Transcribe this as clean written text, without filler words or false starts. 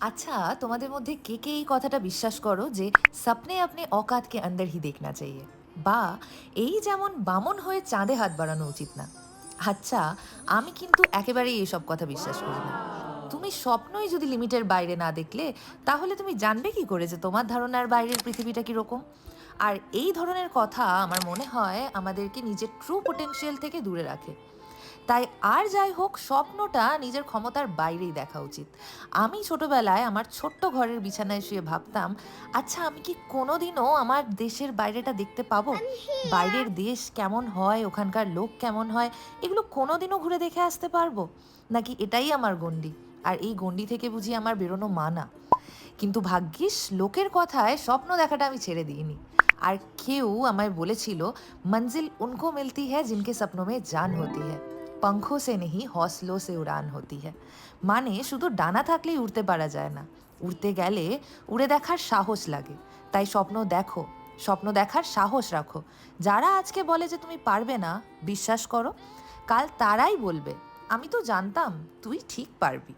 আচ্ছা, তোমাদের মধ্যে কে এই কথাটা বিশ্বাস করো যে সপনে আপনি औकात के अंदर ही देखना चाहिए? বা এই যেমন বামন হয়ে চাঁদে হাত বাড়ানো উচিত না। আচ্ছা, আমি কিন্তু একেবারেই এসব কথা বিশ্বাস করি না। তুমি স্বপ্নই যদি লিমিটের বাইরে না দেখলে, তাহলে তুমি জানবে কি করে যে তোমার ধারণার বাইরের পৃথিবীটা কিরকম? আর এই ধরনের কথা আমার মনে হয় আমাদেরকে নিজের ট্রু পোটেনশিয়াল থেকে দূরে রাখে। তাই আর যাই হোক স্বপ্নটা নিজের ক্ষমতার বাইরেই দেখা উচিত। আমি ছোটবেলায় আমার ছোট্ট ঘরের বিছানায় শুয়ে ভাবতাম, আচ্ছা আমি কি কোনোদিনও আমার দেশের বাইরেটা দেখতে পাবো? I'm here. বাইরের দেশ কেমন হয়, ওখানকার লোক কেমন হয়, এগুলো কোনোদিনও ঘুরে দেখে আসতে পারবো? নাকি এটাই আমার গণ্ডি? আর এই গণ্ডি থেকে বুঝি আমার বেরোনো মানা? কিন্তু ভাগ্যিস লোকের কথায় স্বপ্ন দেখাটা আমি ছেড়ে দিইনি। আর কেউ আমায় বলেছিল, মঞ্জিল উनको मिलती है जिनके सपनों में जान होती है, पंखों से नहीं हौसलों से उड़ान होती है। মানে শুধু ডানা থাকলেই উড়তে পারা যায় না, উড়তে গেলে উড়ে দেখার সাহস লাগে। তাই স্বপ্ন দেখো, স্বপ্ন দেখার সাহস রাখো। যারা আজকে বলে যে তুমি পারবে না, বিশ্বাস করো, কাল তারাই বলবে, আমি তো জানতাম তুই ঠিক পারবি।